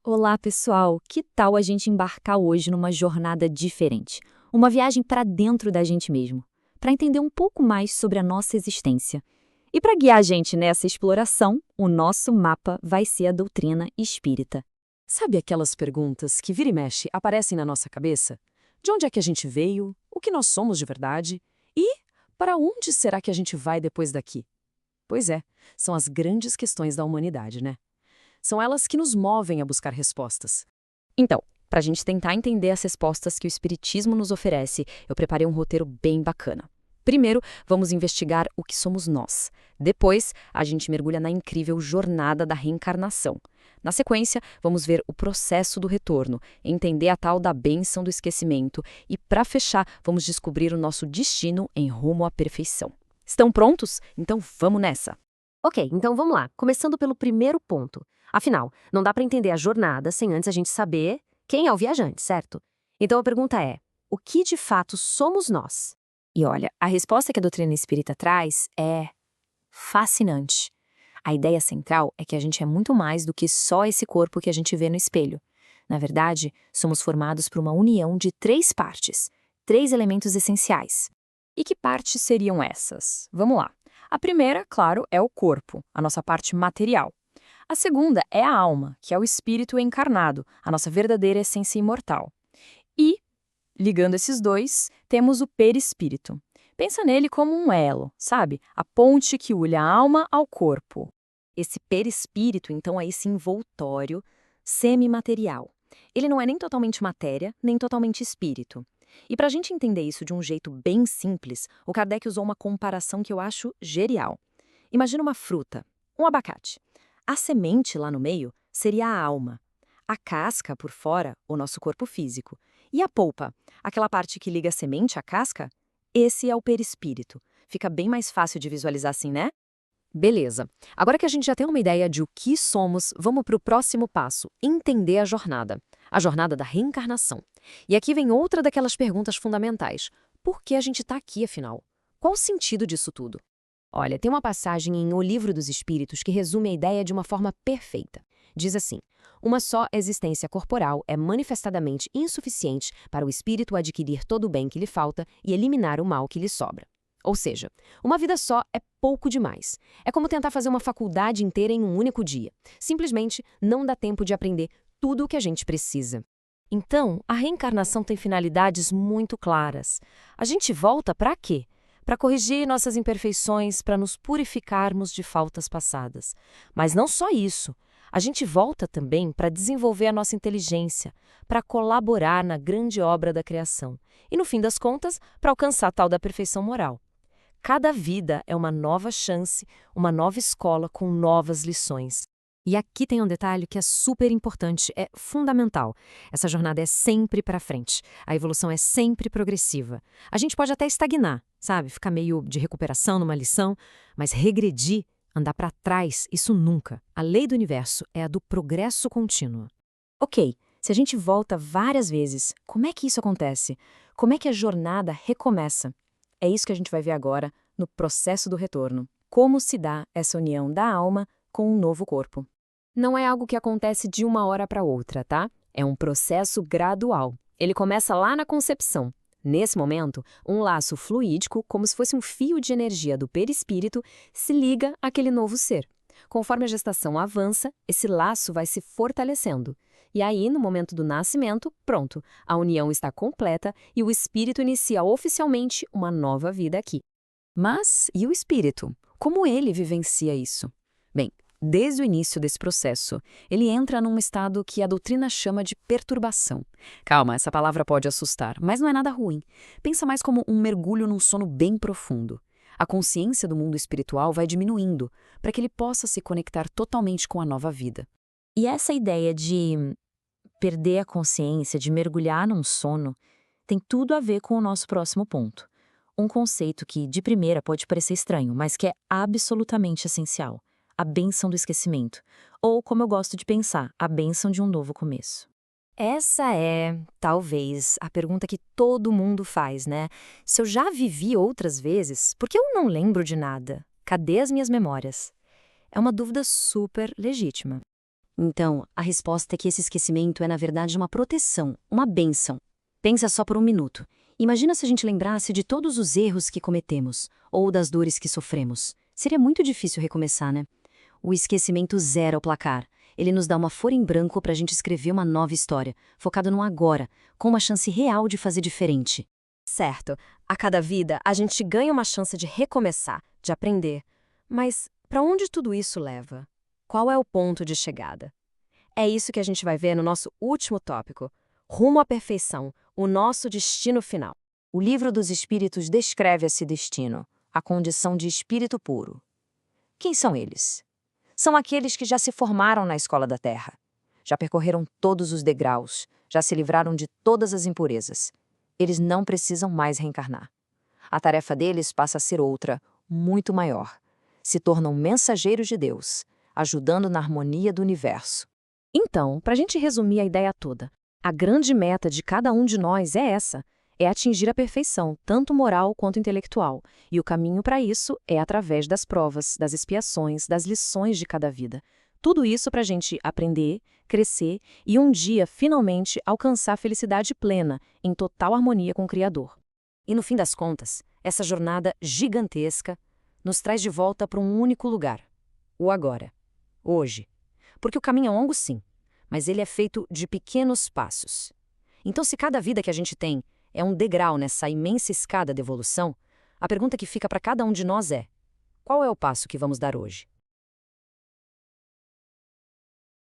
Olá, pessoal! Que tal a gente embarcar hoje numa jornada diferente? Uma viagem para dentro da gente mesmo, para entender um pouco mais sobre a nossa existência. E para guiar a gente nessa exploração, o nosso mapa vai ser a doutrina espírita. Sabe aquelas perguntas que vira e mexe aparecem na nossa cabeça? De onde é que a gente veio? O que nós somos de verdade? E para onde será que a gente vai depois daqui? Pois é, são as grandes questões da humanidade, né? São elas que nos movem a buscar respostas. Então, para a gente tentar entender as respostas que o Espiritismo nos oferece, eu preparei um roteiro bem bacana. Primeiro, vamos investigar o que somos nós. Depois, a gente mergulha na incrível jornada da reencarnação. Na sequência, vamos ver o processo do retorno, entender a tal da bênção do esquecimento e, para fechar, vamos descobrir o nosso destino em rumo à perfeição. Estão prontos? Então vamos nessa! Ok, então vamos lá. Começando pelo primeiro ponto. Afinal, não dá para entender a jornada sem antes a gente saber quem é o viajante, certo? Então a pergunta é: o que de fato somos nós? E olha, a resposta que a doutrina espírita traz é fascinante. A ideia central é que a gente é muito mais do que só esse corpo que a gente vê no espelho. Na verdade, somos formados por uma união de três partes, três elementos essenciais. E que partes seriam essas? Vamos lá. A primeira, claro, é o corpo, a nossa parte material. A segunda é a alma, que é o espírito encarnado, a nossa verdadeira essência imortal. E, ligando esses dois, temos o perispírito. Pensa nele como um elo, sabe? A ponte que une a alma ao corpo. Esse perispírito, então, é esse envoltório semimaterial. Ele não é nem totalmente matéria, nem totalmente espírito. E para a gente entender isso de um jeito bem simples, o Kardec usou uma comparação que eu acho genial. Imagina uma fruta, um abacate. A semente lá no meio seria a alma. A casca, por fora, o nosso corpo físico. E a polpa, aquela parte que liga a semente à casca, esse é o perispírito. Fica bem mais fácil de visualizar assim, né? Beleza. Agora que a gente já tem uma ideia de o que somos, vamos para o próximo passo: entender a jornada da reencarnação. E aqui vem outra daquelas perguntas fundamentais. Por que a gente está aqui, afinal? Qual o sentido disso tudo? Olha, tem uma passagem em O Livro dos Espíritos que resume a ideia de uma forma perfeita. Diz assim: uma só existência corporal é manifestadamente insuficiente para o espírito adquirir todo o bem que lhe falta e eliminar o mal que lhe sobra. Ou seja, uma vida só é pouco demais. É como tentar fazer uma faculdade inteira em um único dia. Simplesmente não dá tempo de aprender tudo o que a gente precisa. Então, a reencarnação tem finalidades muito claras. A gente volta para quê? Para corrigir nossas imperfeições, para nos purificarmos de faltas passadas. Mas não só isso. A gente volta também para desenvolver a nossa inteligência, para colaborar na grande obra da criação. E, no fim das contas, para alcançar a tal da perfeição moral. Cada vida é uma nova chance, uma nova escola com novas lições. E aqui tem um detalhe que é super importante, é fundamental. Essa jornada é sempre para frente. A evolução é sempre progressiva. A gente pode até estagnar, sabe? Ficar meio de recuperação numa lição, mas regredir, andar para trás, isso nunca. A lei do universo é a do progresso contínuo. Ok, se a gente volta várias vezes, como é que isso acontece? Como é que a jornada recomeça? É isso que a gente vai ver agora no processo do retorno. Como se dá essa união da alma com um novo corpo. Não é algo que acontece de uma hora para outra, tá? É um processo gradual. Ele começa lá na concepção. Nesse momento, um laço fluídico, como se fosse um fio de energia do perispírito, se liga àquele novo ser. Conforme a gestação avança, esse laço vai se fortalecendo. E aí, no momento do nascimento, pronto, a união está completa e o espírito inicia oficialmente uma nova vida aqui. Mas e o espírito? Como ele vivencia isso? Bem, desde o início desse processo, ele entra num estado que a doutrina chama de perturbação. Calma, essa palavra pode assustar, mas não é nada ruim. Pensa mais como um mergulho num sono bem profundo. A consciência do mundo espiritual vai diminuindo para que ele possa se conectar totalmente com a nova vida. E essa ideia de perder a consciência, de mergulhar num sono, tem tudo a ver com o nosso próximo ponto. Um conceito que, de primeira, pode parecer estranho, mas que é absolutamente essencial. A bênção do esquecimento. Ou, como eu gosto de pensar, a bênção de um novo começo. Essa é, talvez, a pergunta que todo mundo faz, né? Se eu já vivi outras vezes, por que eu não lembro de nada? Cadê as minhas memórias? É uma dúvida super legítima. Então, a resposta é que esse esquecimento é, na verdade, uma proteção, uma bênção. Pensa só por um minuto. Imagina se a gente lembrasse de todos os erros que cometemos, ou das dores que sofremos. Seria muito difícil recomeçar, né? O esquecimento zera o placar. Ele nos dá uma folha em branco para a gente escrever uma nova história, focado no agora, com uma chance real de fazer diferente. Certo, a cada vida a gente ganha uma chance de recomeçar, de aprender. Mas para onde tudo isso leva? Qual é o ponto de chegada? É isso que a gente vai ver no nosso último tópico, rumo à perfeição, o nosso destino final. O Livro dos Espíritos descreve esse destino, a condição de espírito puro. Quem são eles? São aqueles que já se formaram na escola da Terra. Já percorreram todos os degraus, já se livraram de todas as impurezas. Eles não precisam mais reencarnar. A tarefa deles passa a ser outra, muito maior. Se tornam mensageiros de Deus, ajudando na harmonia do universo. Então, para a gente resumir a ideia toda, a grande meta de cada um de nós é essa, é atingir a perfeição, tanto moral quanto intelectual, e o caminho para isso é através das provas, das expiações, das lições de cada vida. Tudo isso para a gente aprender, crescer e um dia, finalmente, alcançar a felicidade plena, em total harmonia com o Criador. E no fim das contas, essa jornada gigantesca nos traz de volta para um único lugar, o agora, hoje. Porque o caminho é longo, sim, mas ele é feito de pequenos passos. Então, se cada vida que a gente tem é um degrau nessa imensa escada de evolução, a pergunta que fica para cada um de nós é: qual é o passo que vamos dar hoje?